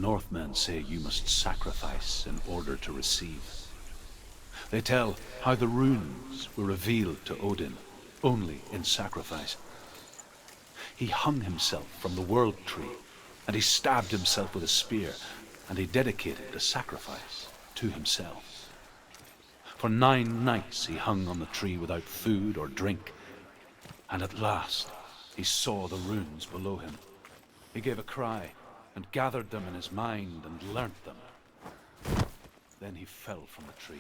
Northmen say you must sacrifice in order to receive. They tell how the runes were revealed to Odin only in sacrifice. He hung himself from the world tree, and he stabbed himself with a spear, and he dedicated the sacrifice to himself. For 9 nights he hung on the tree without food or drink, and at last he saw the runes below him. He gave a cry, and gathered them in his mind and learnt them. Then he fell from the tree.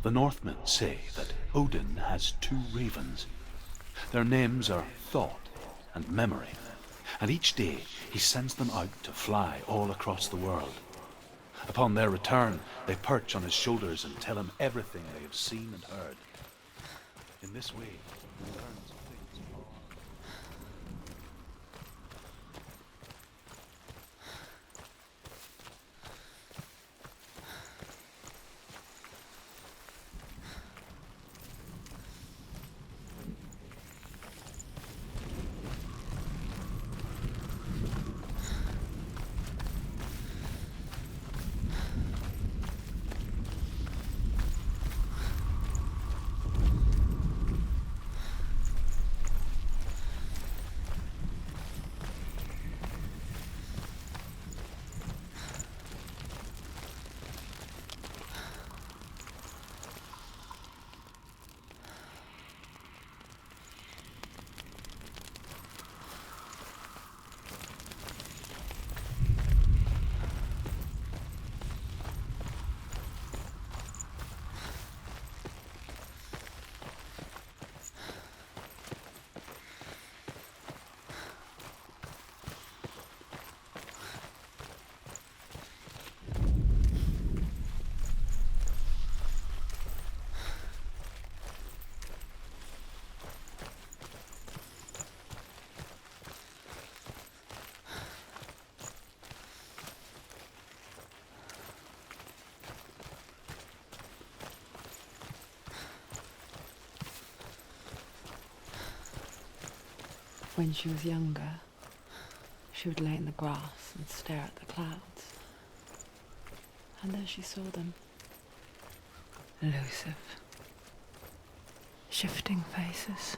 The Northmen say that Odin has two ravens. Their names are Thought and Memory, and each day he sends them out to fly all across the world. Upon their return, they perch on his shoulders and tell him everything they have seen and heard. In this way, he learns of things far. When she was younger, she would lay in the grass and stare at the clouds. And there she saw them. Elusive, shifting faces.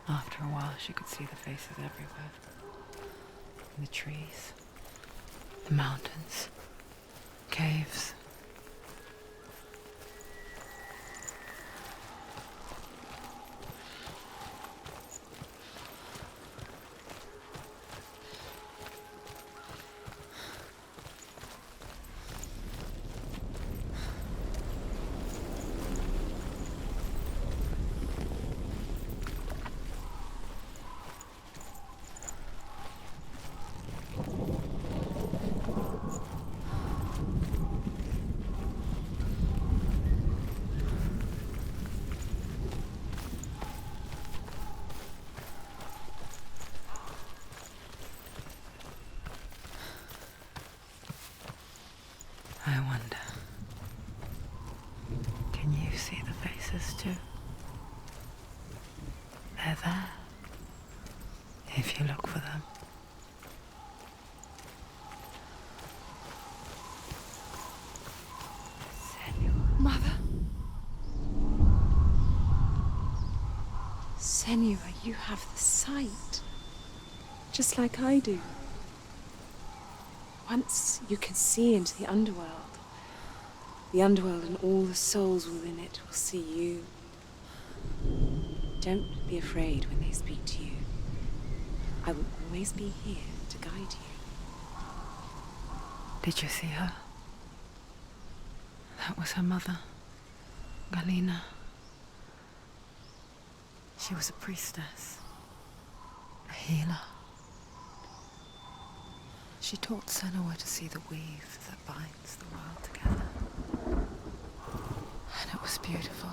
After a while, she could see the faces everywhere. In the trees, the mountains, caves. I wonder, can you see the faces too? They're there, if you look for them. Senua. Mother? Senua, you have the sight, just like I do. Once you can see into the underworld and all the souls within it will see you. Don't be afraid when they speak to you. I will always be here to guide you. Did you see her? That was her mother, Galina. She was a priestess, a healer. She taught Senua to see the weave that binds the world together. And it was beautiful.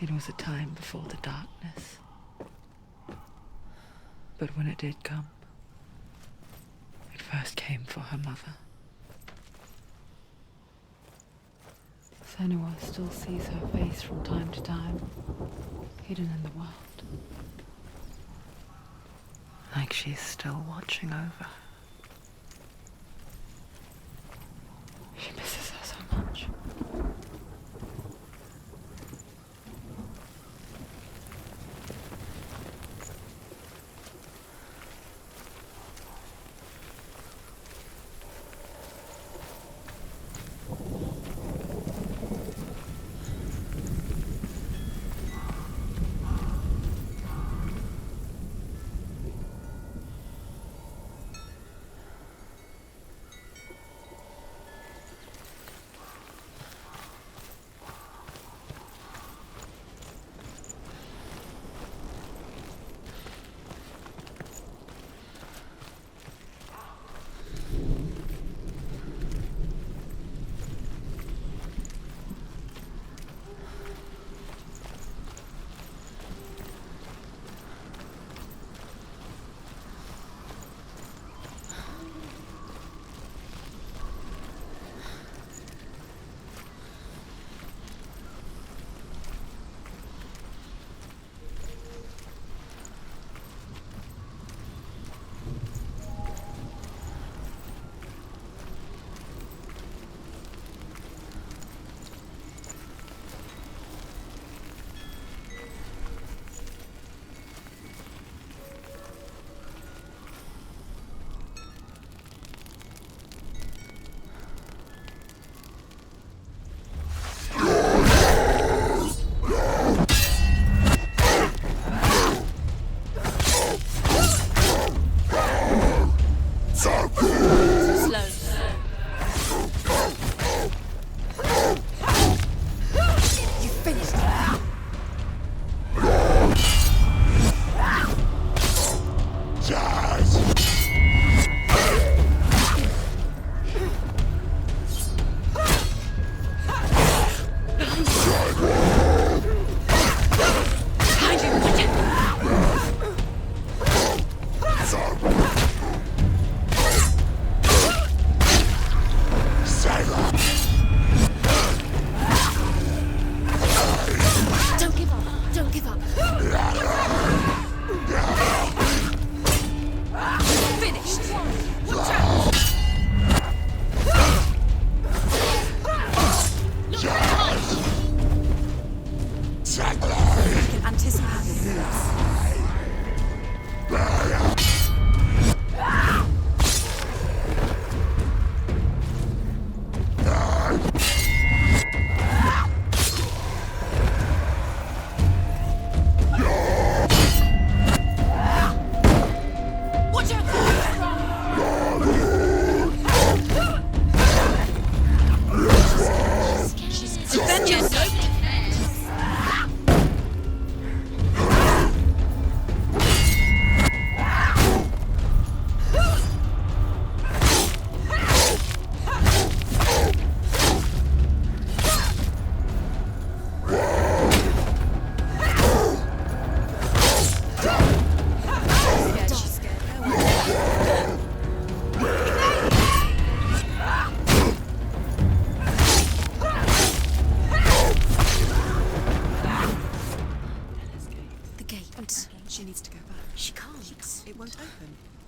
It was a time before the darkness. But when it did come, it first came for her mother. Senua still sees her face from time to time, hidden in the world. Like she's still watching over her. She misses her so much.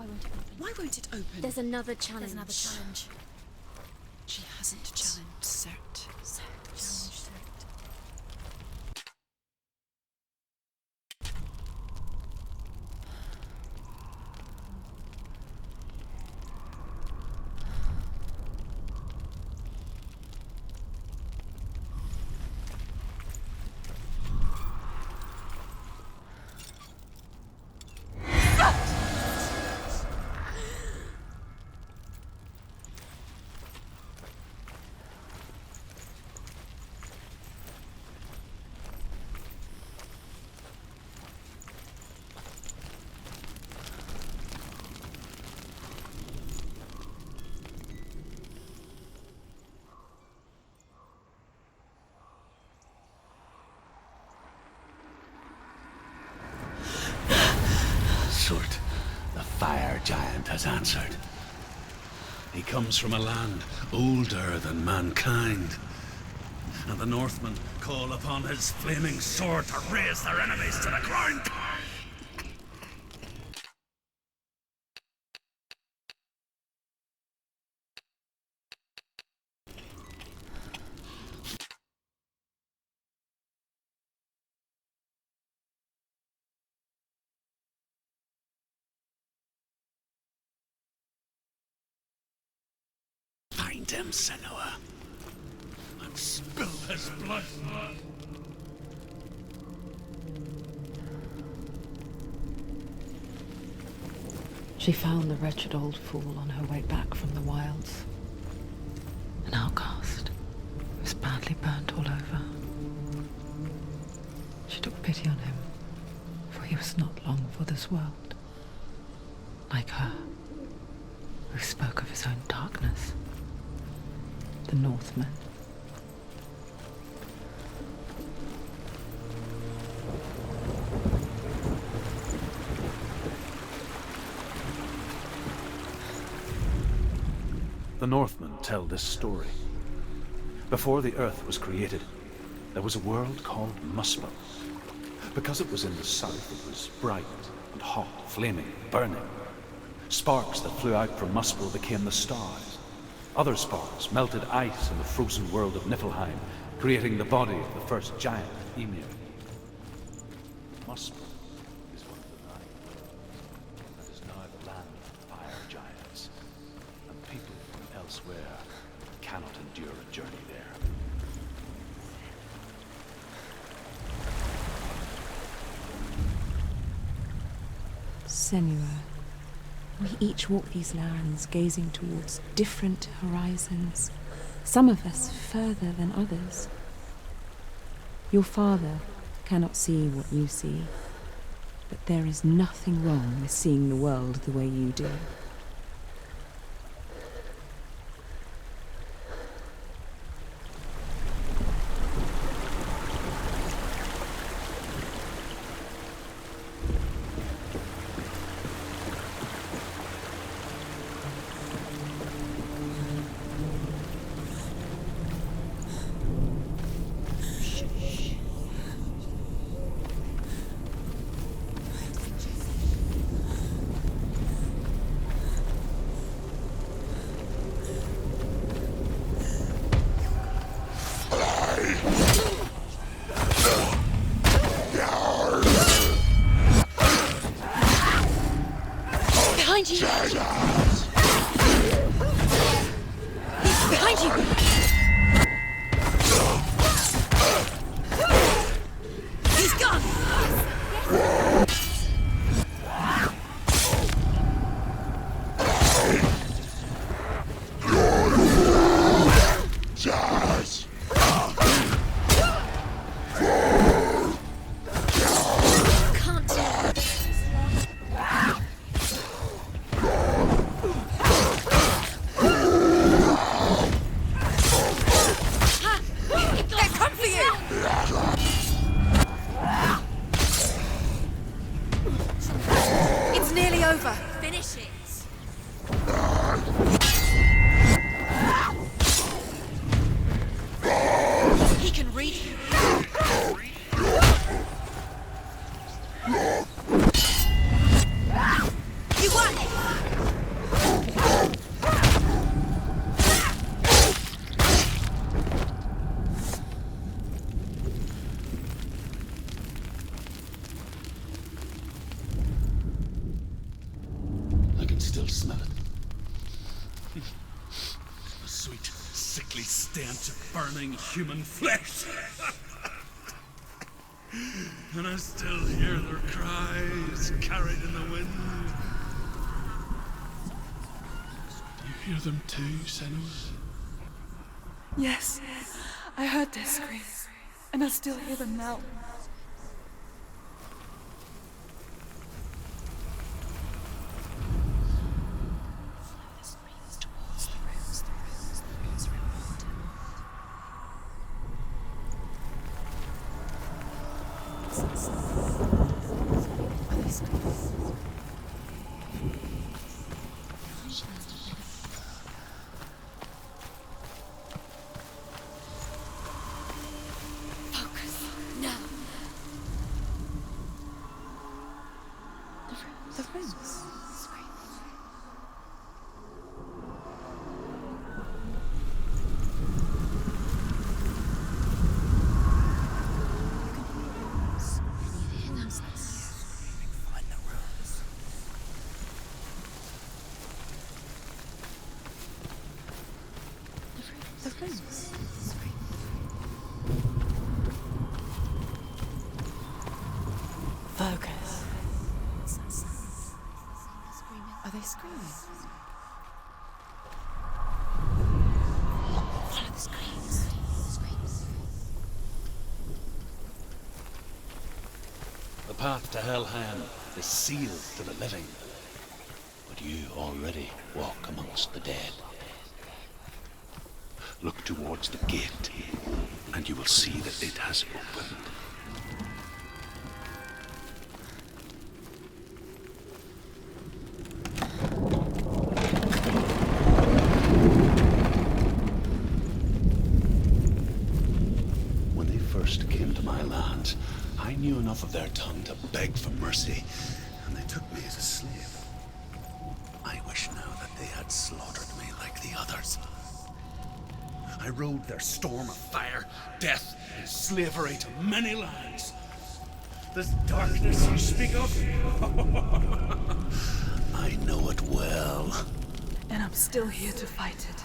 Why won't it open? There's another challenge. She hasn't challenged Cert. Surt, the fire giant, has answered. He comes from a land older than mankind, and the Northmen call upon his flaming sword to raze their enemies to the ground. Find him, Senua, and spill his blood. She found the wretched old fool on her way back from the wilds. An outcast. He was badly burnt all over. She took pity on him, for he was not long for this world. Like her, who spoke of his own darkness. The Northmen. The Northmen tell this story. Before the earth was created, there was a world called Muspel. Because it was in the south, it was bright and hot, flaming, burning. Sparks that flew out from Muspel became the stars. Other sparks melted ice in the frozen world of Niflheim, creating the body of the first giant, Ymir. Muspel is one of the 9 worlds that is now the land of the fire giants, and people from elsewhere cannot endure a journey there. Senua, we each walk these lands gazing towards different horizons, some of us further than others. Your father cannot see what you see, but there is nothing wrong with seeing the world the way you do. smell it. The sweet, sickly stench of burning human flesh. And I still hear their cries carried in the wind. Do you hear them too, Senua? Yes, I heard their screams, and I still hear them now. The runes. The runes. Focus. Are they screaming? Follow the screams. The path to Helheim is sealed to the living, but you already walk amongst the dead. Look towards the gate, and you will see that it has opened. When they first came to my lands, I knew enough of their tongue to beg for mercy, and they took me as a slave. I wish now that they had slaughtered me like the others. I rode their storm of fire, death, and slavery to many lands. This darkness you speak of, I know it well. And I'm still here to fight it.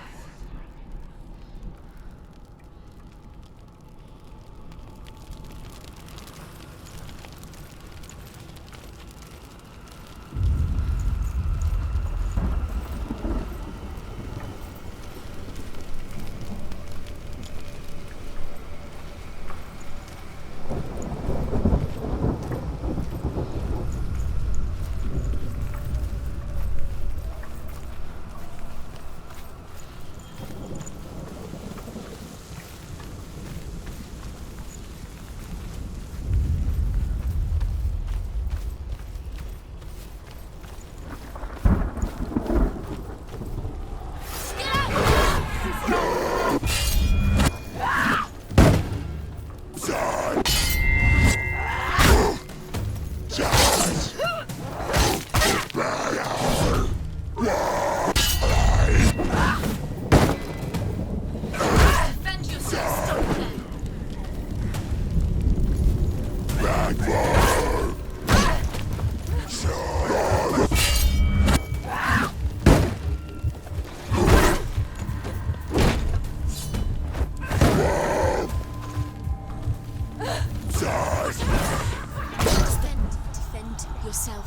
yourself.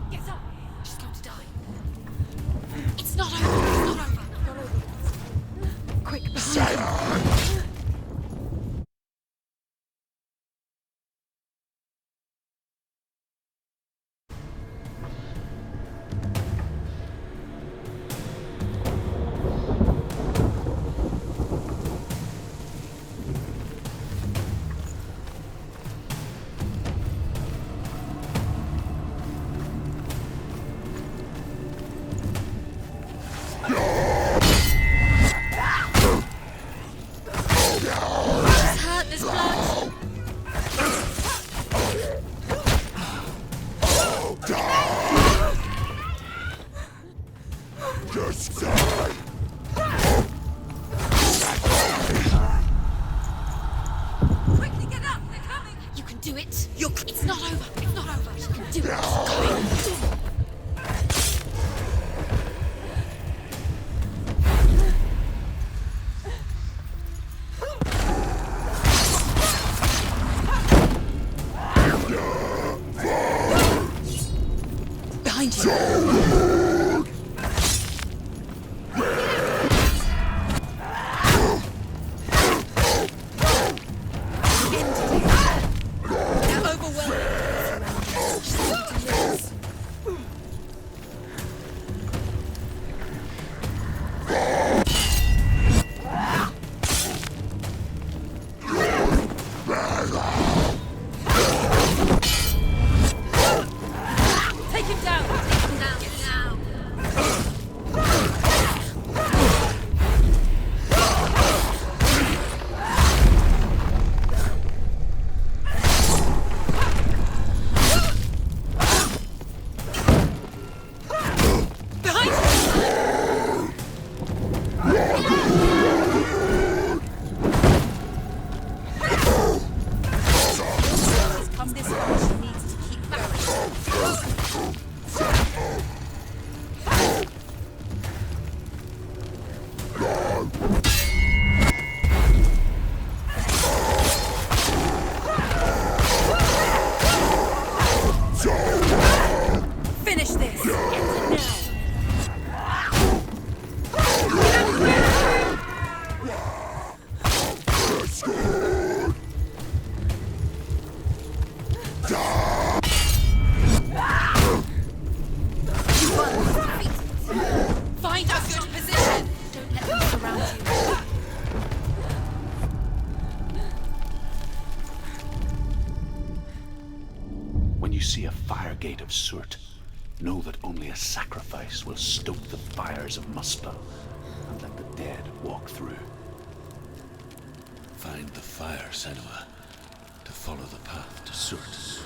Get up! She's going to die. It's not over. It's not over. Quick, behind. They're overwhelming. Take him down! Take him down now! Behind you! She's come this far, she needs to keep going. Finish this! Now! Find a good position! Don't let them surround you. When you see a fire gate of Surt, know that only a sacrifice will stoke the fires of Muspel and let the dead walk through. Find the fire, Senua, to follow the path to Surt.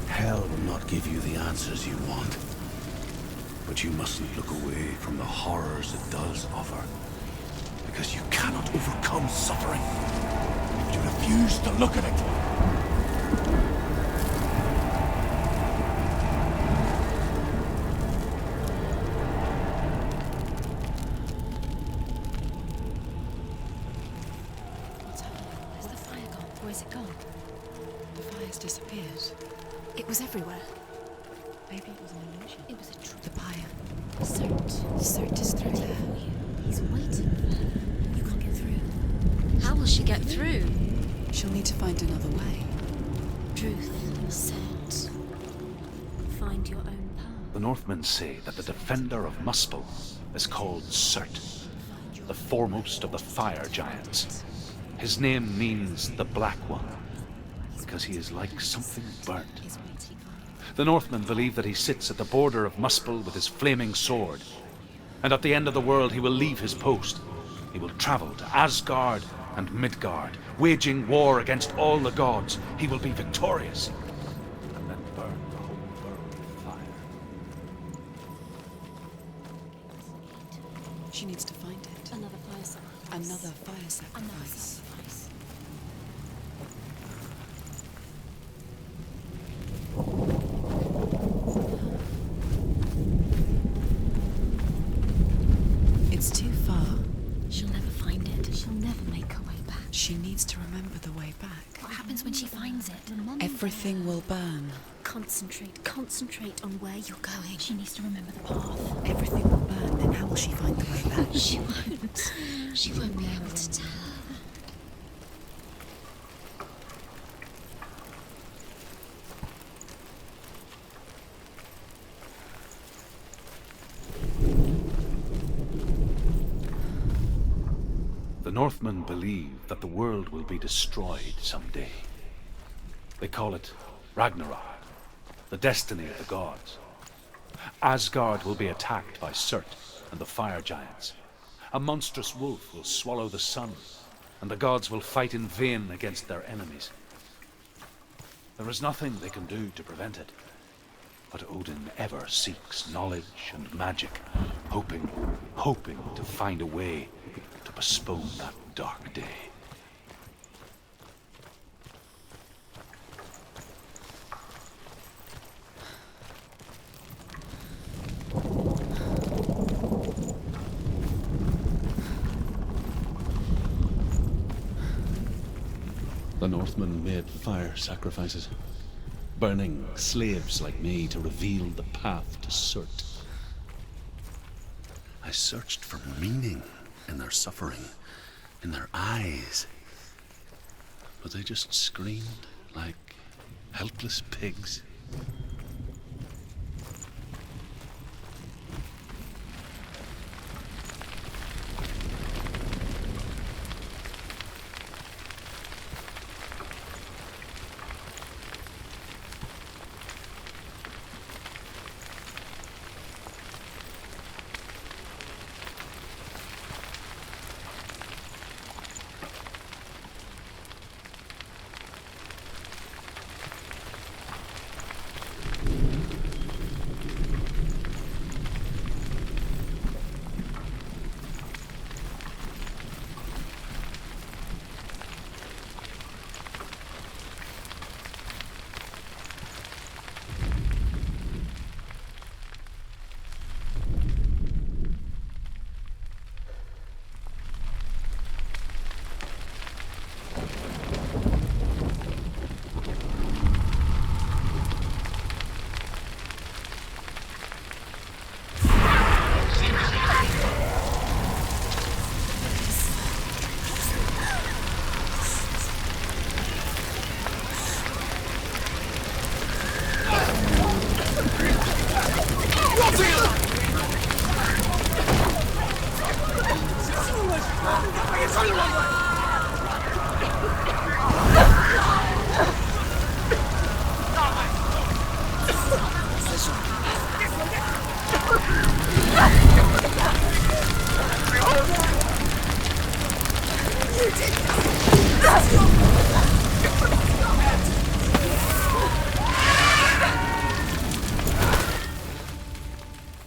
Hell will not give you the answers you want. But you mustn't look away from the horrors it does offer. Because you cannot overcome suffering if you refuse to look at it. What's happening? Where's the fire gone? Where's it gone? The fire's disappeared. It was everywhere. Maybe it was an illusion. It was a true. The pyre. Cert is through there. He's waiting for her. You can't get through. How will she get through? She'll need to find another way. Truth, Cert. Find your own path. The Northmen say that the defender of Muspel is called Surt, the foremost of the fire giants. His name means the Black One, because he is like something burnt. Is waiting. The Northmen believe that he sits at the border of Muspel with his flaming sword. And at the end of the world he will leave his post. He will travel to Asgard and Midgard, waging war against all the gods. He will be victorious, and then burn the whole world with fire. She needs to find it. Another fire sacrifice. Another fire Another sacrifice. sacrifice. It's too far. She'll never find it. She'll never make her way back. She needs to remember the way back. What happens when she finds it? Everything will burn. Concentrate on where you're going. She needs to remember the path. Everything will burn, then how will she find the way back? She won't. She won't be able to tell. The Northmen believe that the world will be destroyed someday. They call it Ragnarok, the destiny of the gods. Asgard will be attacked by Surt and the fire giants. A monstrous wolf will swallow the sun, and the gods will fight in vain against their enemies. There is nothing they can do to prevent it, but Odin ever seeks knowledge and magic, hoping to find a way to postpone that dark day. The Northmen made fire sacrifices, burning slaves like me to reveal the path to Surt. I searched for meaning in their suffering, in their eyes, but they just screamed like helpless pigs.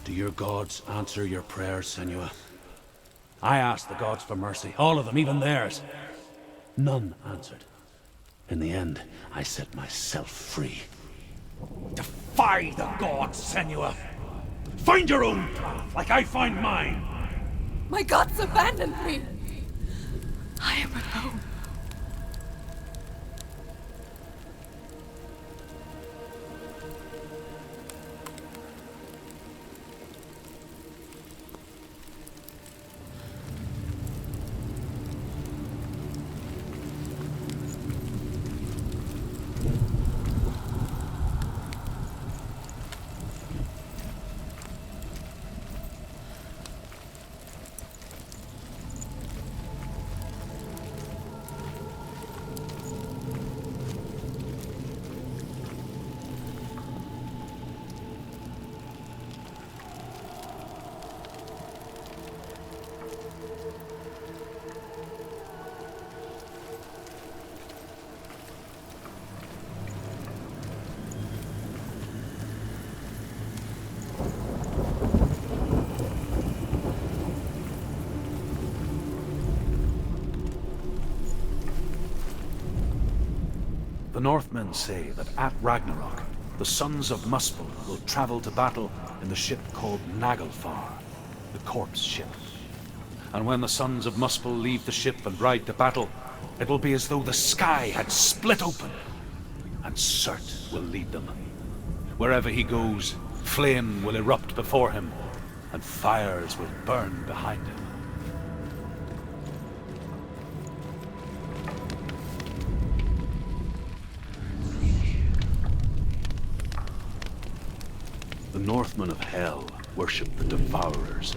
Do your gods answer your prayers, Senua? I asked the gods for mercy, all of them, even theirs. None answered. In the end, I set myself free. Defy the gods, Senua! Find your own path, like I find mine! My gods abandoned me! I am alone. The Northmen say that at Ragnarok, the sons of Muspel will travel to battle in the ship called Naglfar, the corpse ship. And when the sons of Muspel leave the ship and ride to battle, it will be as though the sky had split open, and Surt will lead them. Wherever he goes, flame will erupt before him, and fires will burn behind him. The Northmen of Hell worship the Devourers,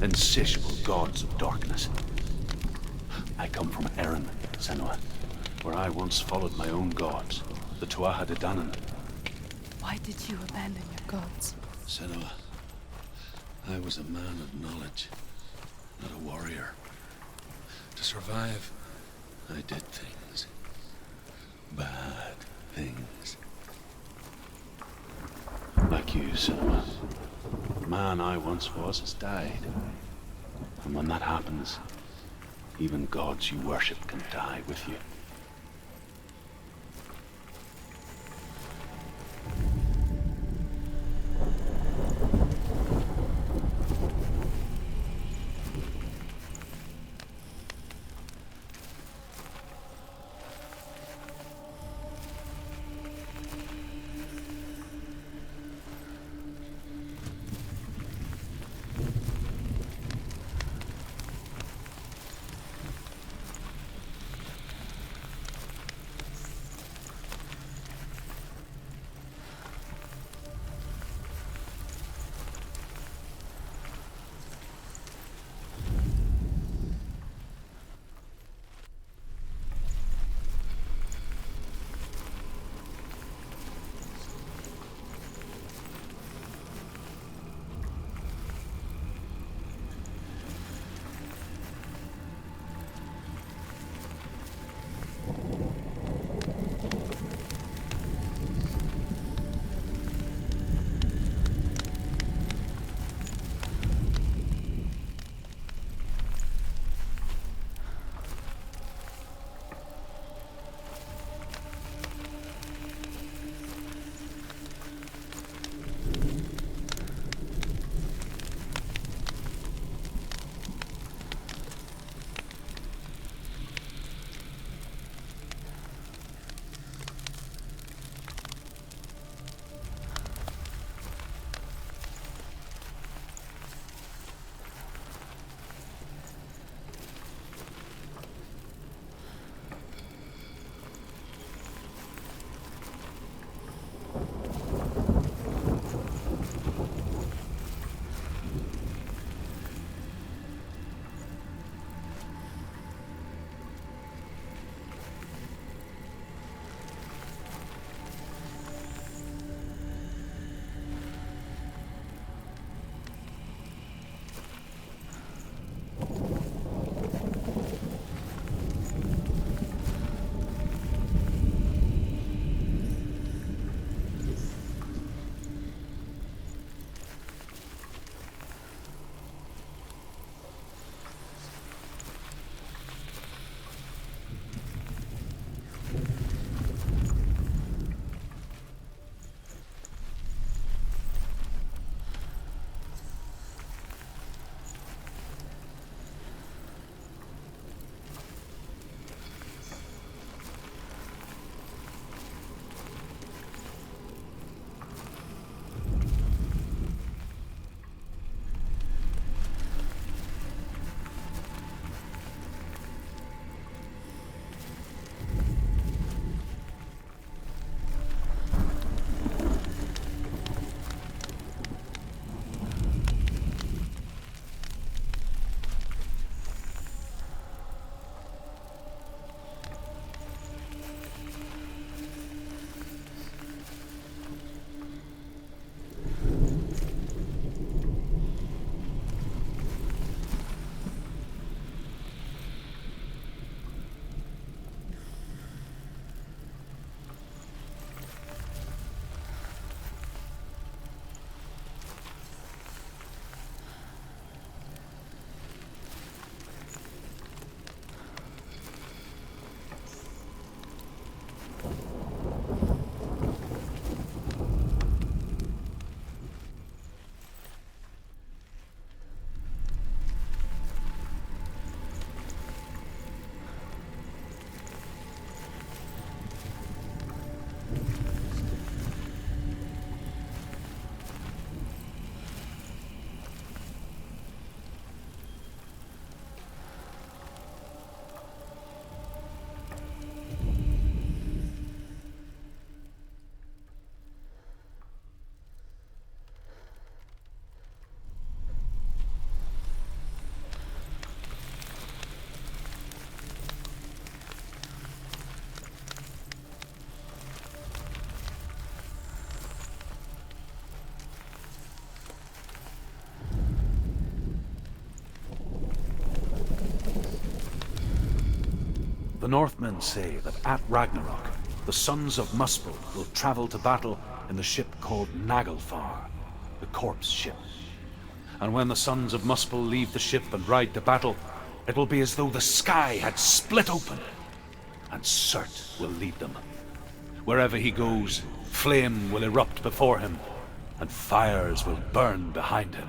insatiable gods of darkness. I come from Erin, Senua, where I once followed my own gods, the Tuatha De Danann. Why did you abandon your gods? Senua, I was a man of knowledge, not a warrior. To survive, I did things. Bad things. Like you, Senua. The man I once was has died. And when that happens, even gods you worship can die with you. The Northmen say that at Ragnarok, the sons of Muspel will travel to battle in the ship called Naglfar, the corpse ship. And when the sons of Muspel leave the ship and ride to battle, it will be as though the sky had split open, and Surt will lead them. Wherever he goes, flame will erupt before him, and fires will burn behind him.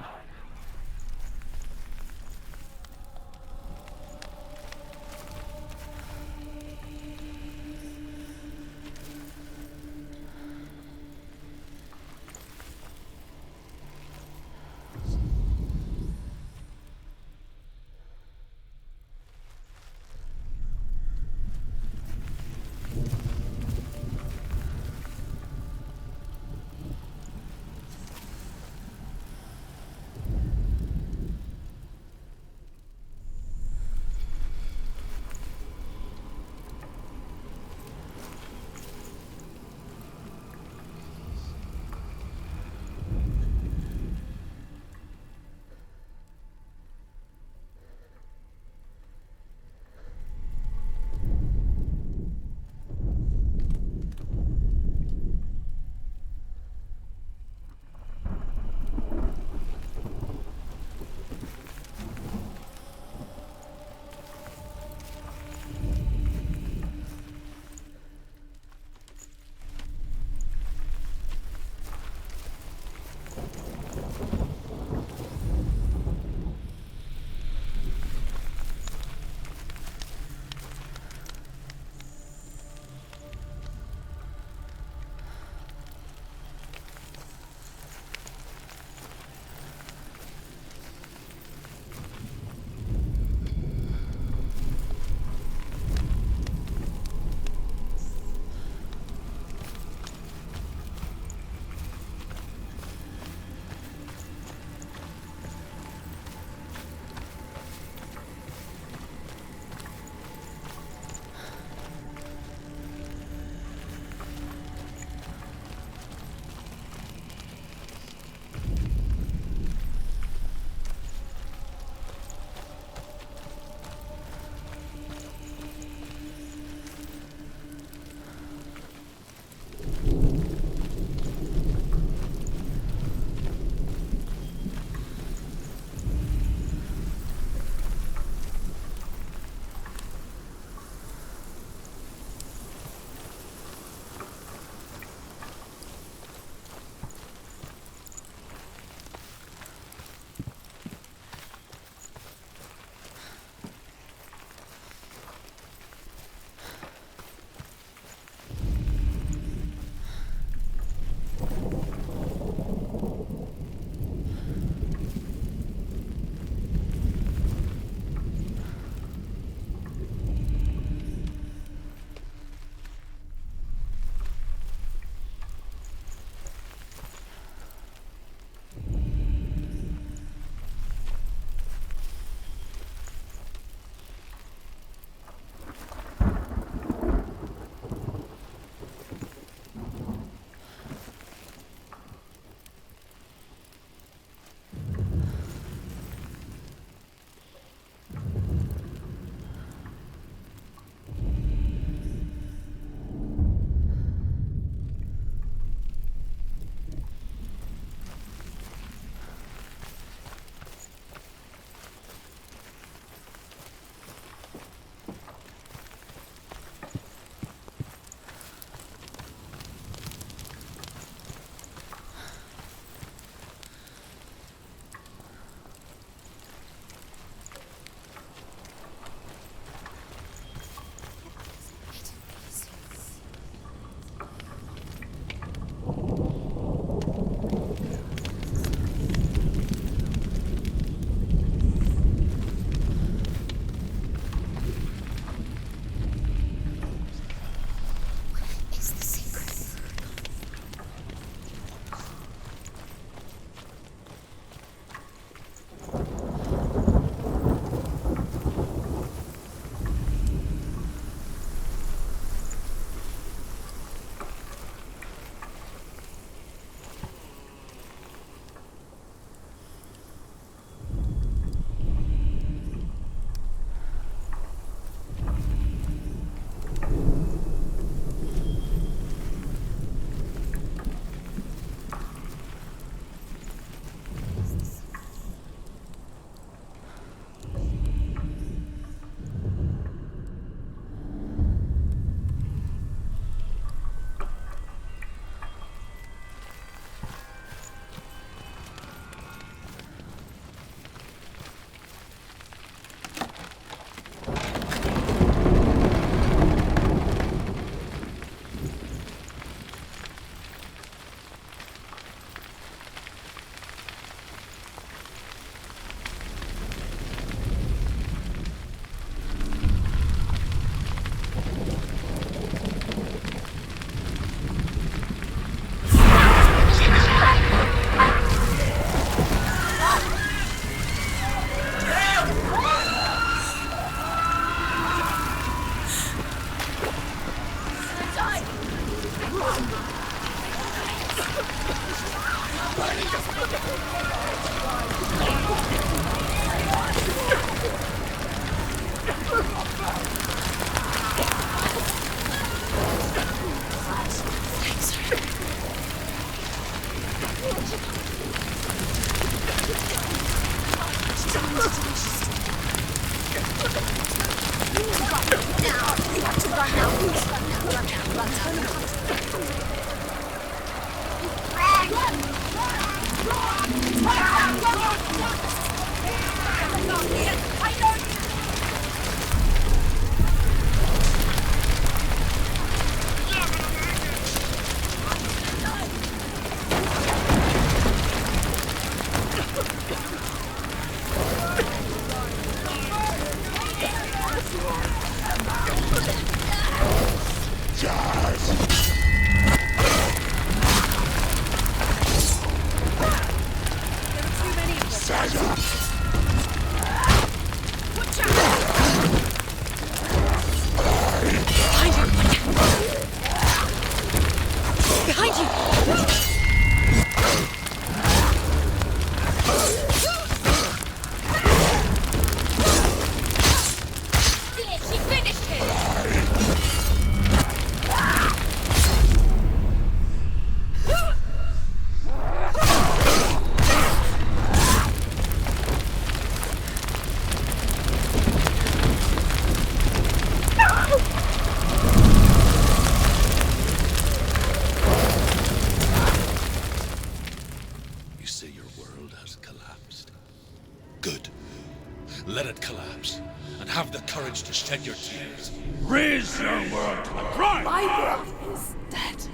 Let it collapse, and have the courage to shed your tears. Raise your world to the prime! My world is dead.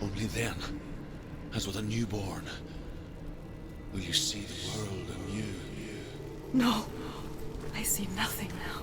Only then, as with a newborn, will you see the world anew. No, I see nothing now.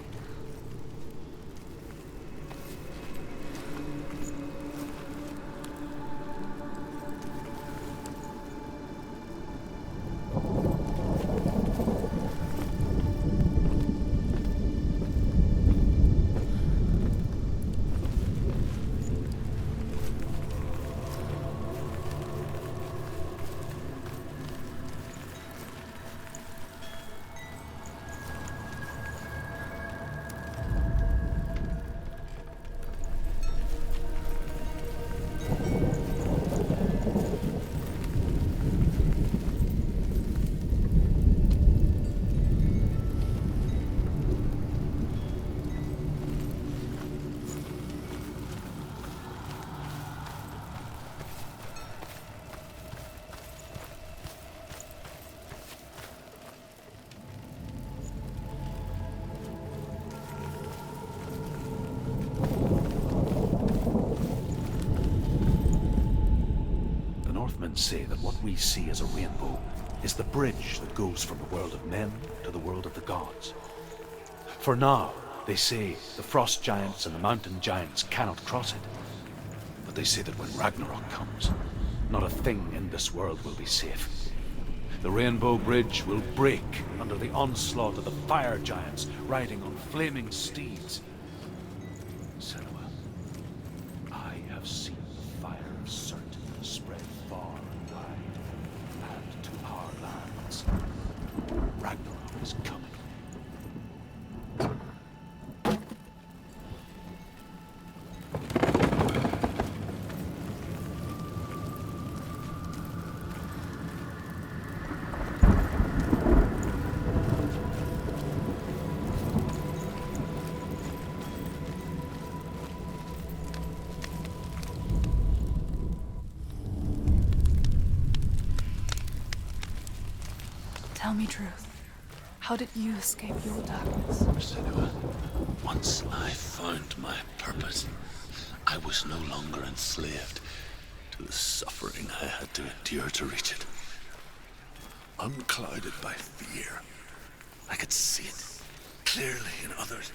Say that what we see as a rainbow is the bridge that goes from the world of men to the world of the gods. For now, they say the frost giants and the mountain giants cannot cross it. But they say that when Ragnarok comes, not a thing in this world will be safe. The rainbow bridge will break under the onslaught of the fire giants riding on flaming steeds. Senua, I have seen the fire of Surt spread far and wide, and to our lands. Ragnarok is coming. Tell me truth. How did you escape your darkness? Senua, once I found my purpose, I was no longer enslaved to the suffering I had to endure to reach it. Unclouded by fear, I could see it clearly in others.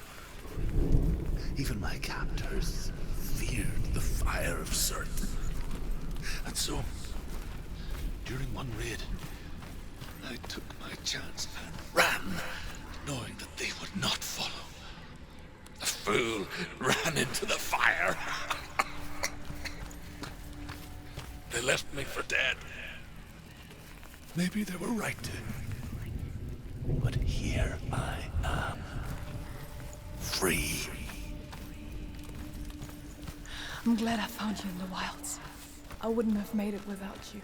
Even my captors feared the fire of Surt. And so, during one raid, I took my chance and ran, knowing that they would not follow. The fool ran into the fire. They left me for dead. Maybe they were right to. But here I am. Free. I'm glad I found you in the wilds. I wouldn't have made it without you.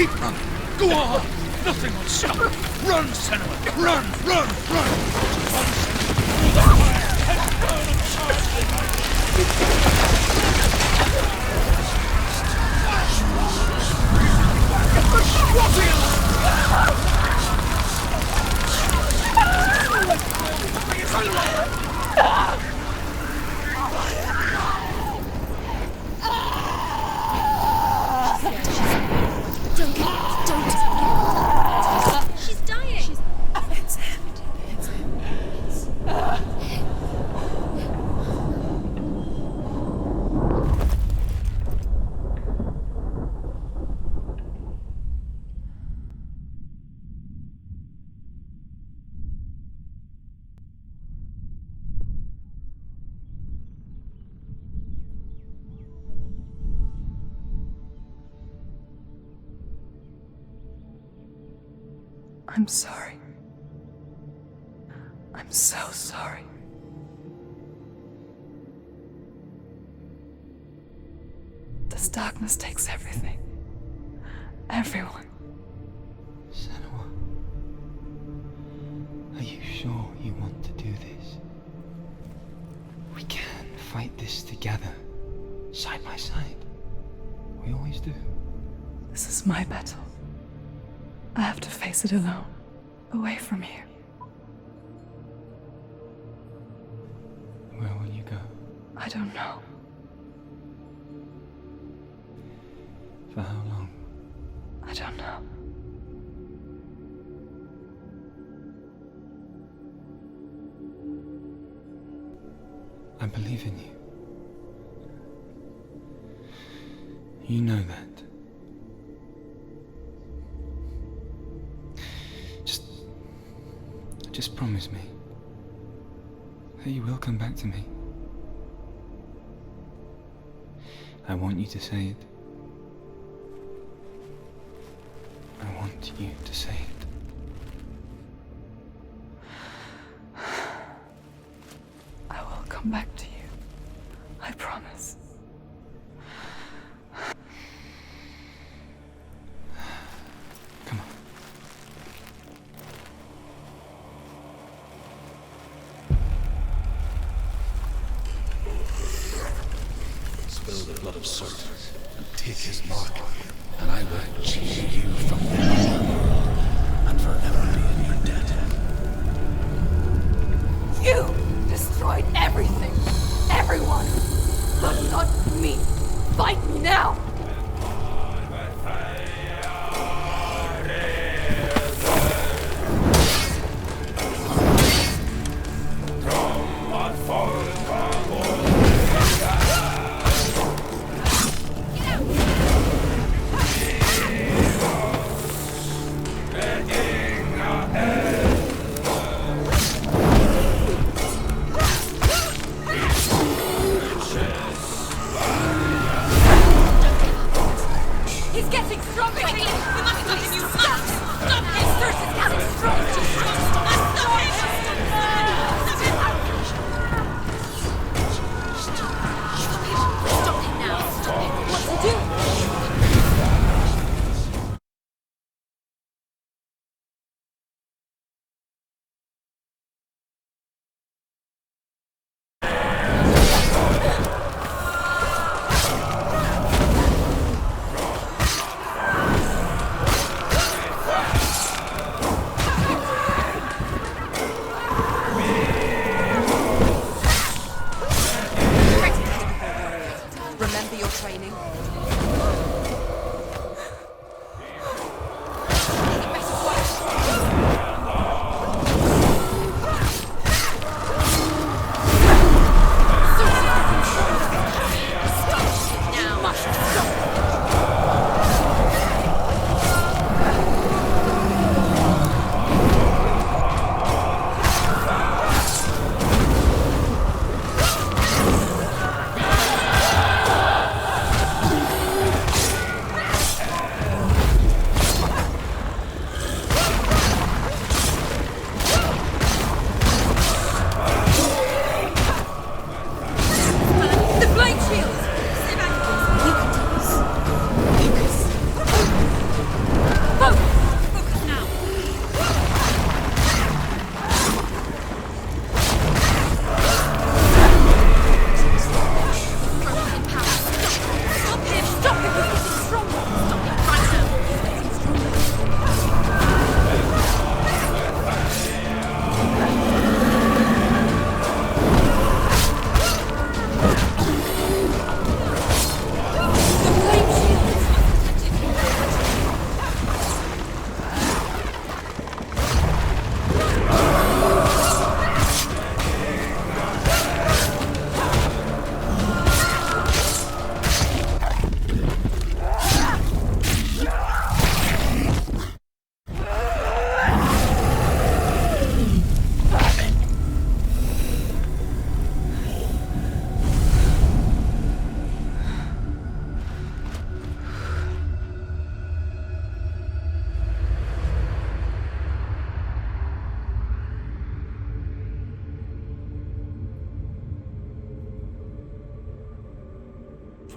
Keep running! Go on! Nothing will stop it! Run, Senua! Run, run, run! Run, Senua! Head down and charge! She's dying! It's him. It's him. I'm sorry. I'm so sorry. This darkness takes everything. Everyone. Senua, are you sure you want to do this? We can fight this together, side by side. We always do. This is my battle. I have to face it alone, away from here. Where will you go? I don't know. For how long? I don't know. I believe in you. You know that. Just promise me that you will come back to me. I want you to say it. I want you to say it. I will come back to you. I promise. Come on. Spill the blood of Surt and take his mark, and I will change you from them and forever be in your debt. You destroyed everything, everyone, but not me. Fight me now. He's getting stronger! Quickly! We must stop him! You must! Stop him! Thirst is getting stronger! Stop him! Stop him now! Stop him! What's he doing?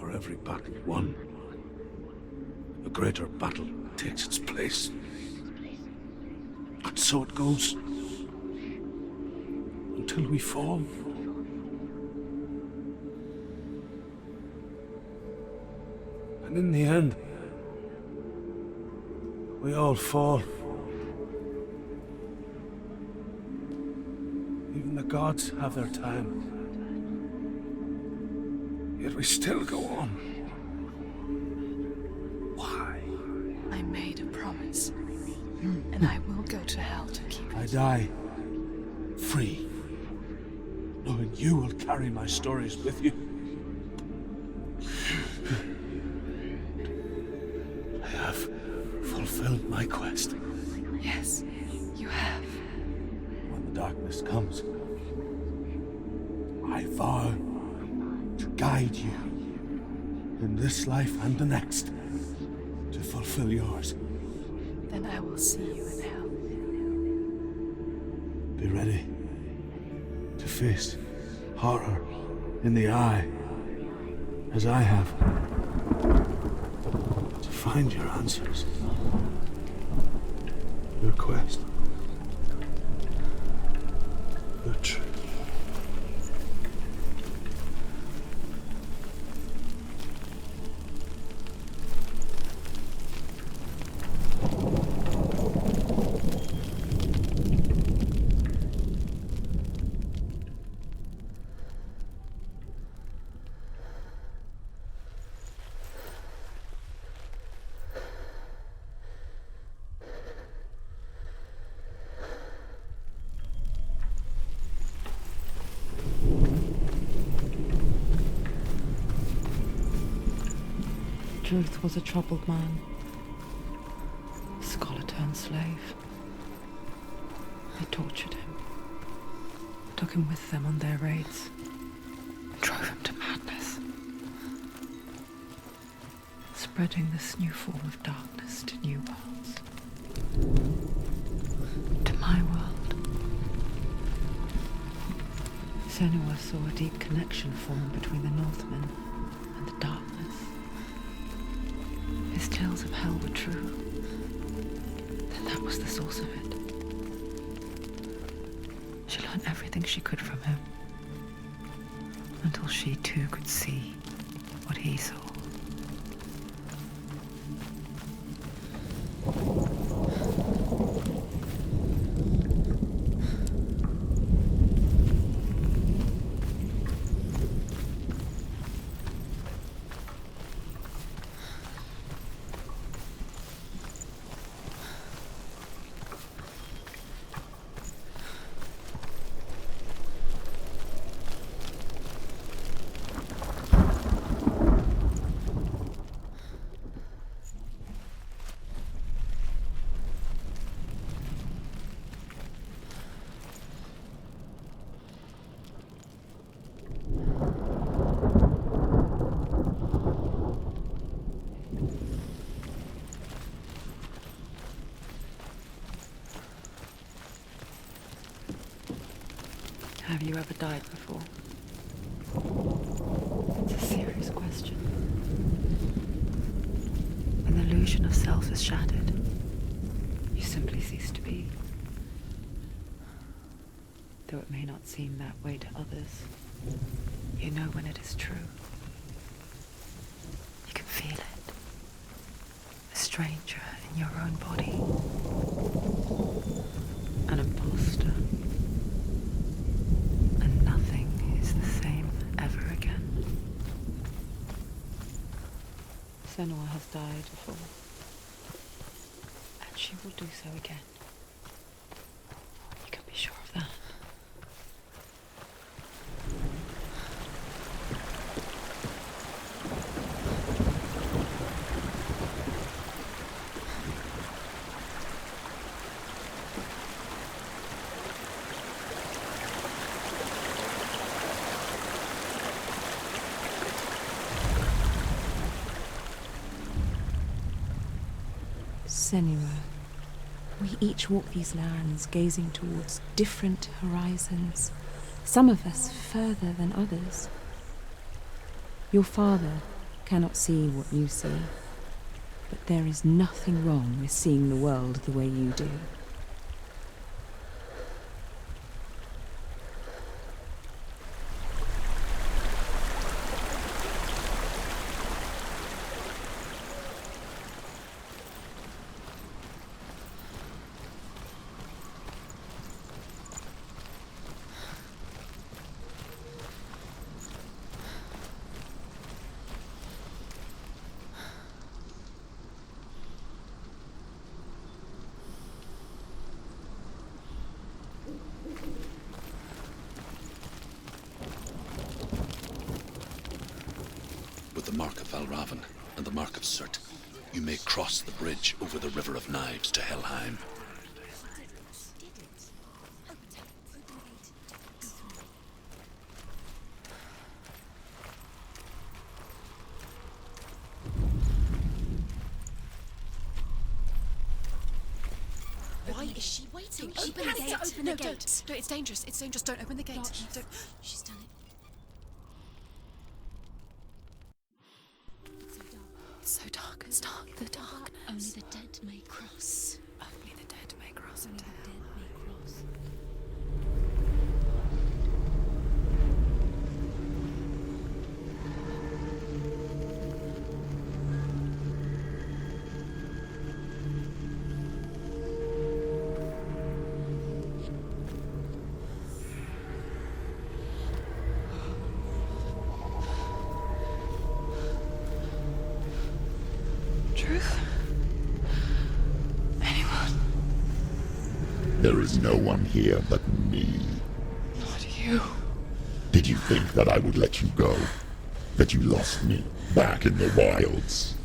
For every battle won, a greater battle takes its place. And so it goes. Until we fall. And in the end, we all fall. Even the gods have their time. Yet we still go on. Why? I made a promise, and I will go to hell to keep it. I die free, knowing you will carry my stories with you. I have fulfilled my quest. Yes, you have. When the darkness comes, I vow to guide you in this life and the next to fulfill yours. Then I will see you in hell. Be ready to face horror in the eye, as I have. To find your answers. Your quest. The truth. Truth was a troubled man, scholar turned slave. They tortured him, took him with them on their raids, drove him to madness, spreading this new form of darkness to new worlds. To my world. Senua saw a deep connection form between the Northmen and the darkness. His tales of hell were true. Then that was the source of it. She learned everything she could from him, until she too could see what he saw. Have you ever died before? It's a serious question. When the illusion of self is shattered, you simply cease to be. Though it may not seem that way to others, you know when it is true. You can feel it. A stranger in your own body. An imposter. And nothing is the same ever again. Senua has died before. And she will do so again. You can be sure of that. Senua, we each walk these lands gazing towards different horizons, some of us further than others. Your father cannot see what you see, but there is nothing wrong with seeing the world the way you do. With the mark of Valravan and the mark of Surt, you may cross the bridge over the River of Knives to Helheim. Why is she waiting? Open the gate. Open the gate. No, it's dangerous. It's dangerous. Don't open the gate. Don't. She's done it. It's so dark. It's dark. The darkness. Only the dead may cross. Only the dead may cross into hell. Truth? Anyone? There is no one here but me. Not you. Did you think that I would let you go? That you lost me back in the wilds?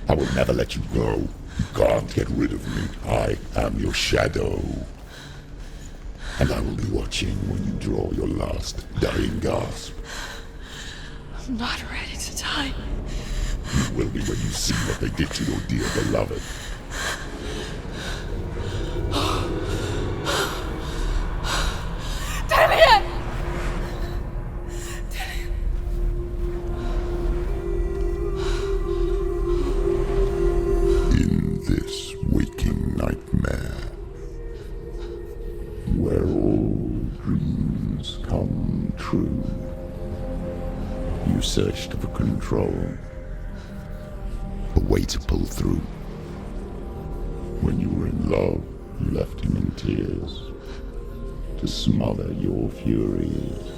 I will never let you go. You can't get rid of me. I am your shadow. And I will be watching when you draw your last dying gasp. I'm not ready to die. You will be when you see what they did to your dear beloved. Delia! In this waking nightmare, where all dreams come true, you searched for control, a way to pull through. When you were in love, you left him in tears, to smother your furies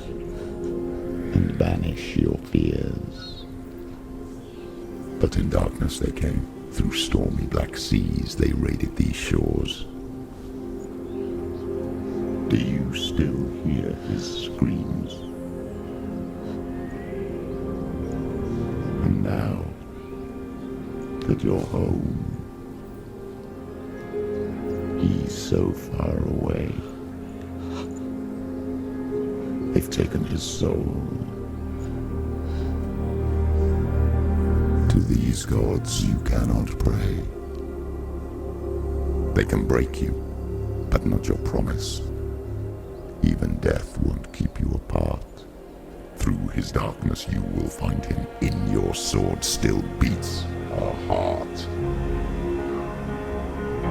and banish your fears. But in darkness they came, through stormy black seas they raided these shores. Do you still hear his screams? And now that you're home, he's so far away. They've taken his soul. To these gods you cannot pray. They can break you, but not your promise. Even death won't keep you apart. Through his darkness you will find him. In your sword still beats a heart.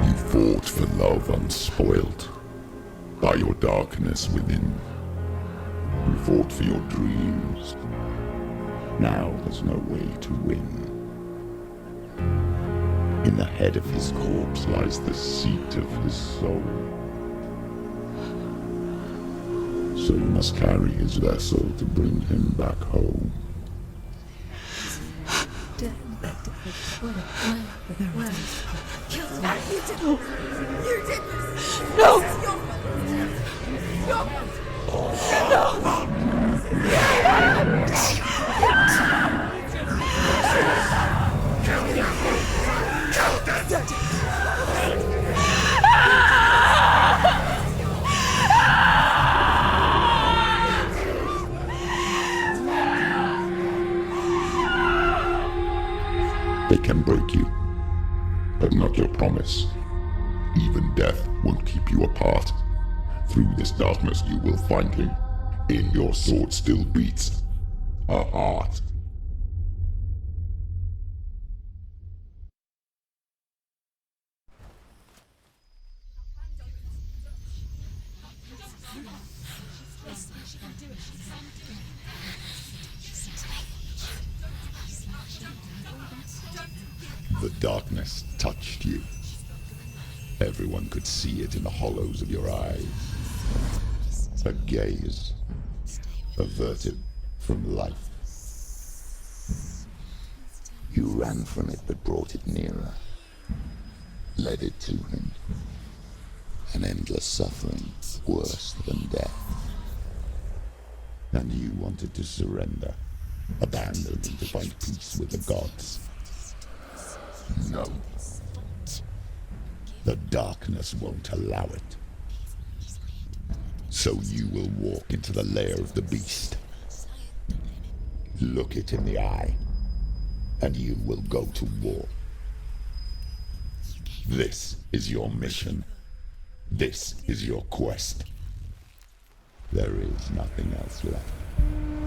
You fought for love unspoilt by your darkness within. You fought for your dreams. Now there's no way to win. In the head of his corpse lies the seat of his soul. So you must carry his vessel to bring him back home. They can break you, but not your promise. Even death won't keep you apart. Through this darkness you will find him. In your sword still beats a heart. The darkness touched you. Everyone could see it in the hollows of your eyes. A gaze averted from life. You ran from it but brought it nearer. Led it to him. An endless suffering, worse than death. And you wanted to surrender, abandon and to find peace with the gods. No. The darkness won't allow it. So you will walk into the lair of the beast. Look it in the eye, and you will go to war. This is your mission. This is your quest. There is nothing else left.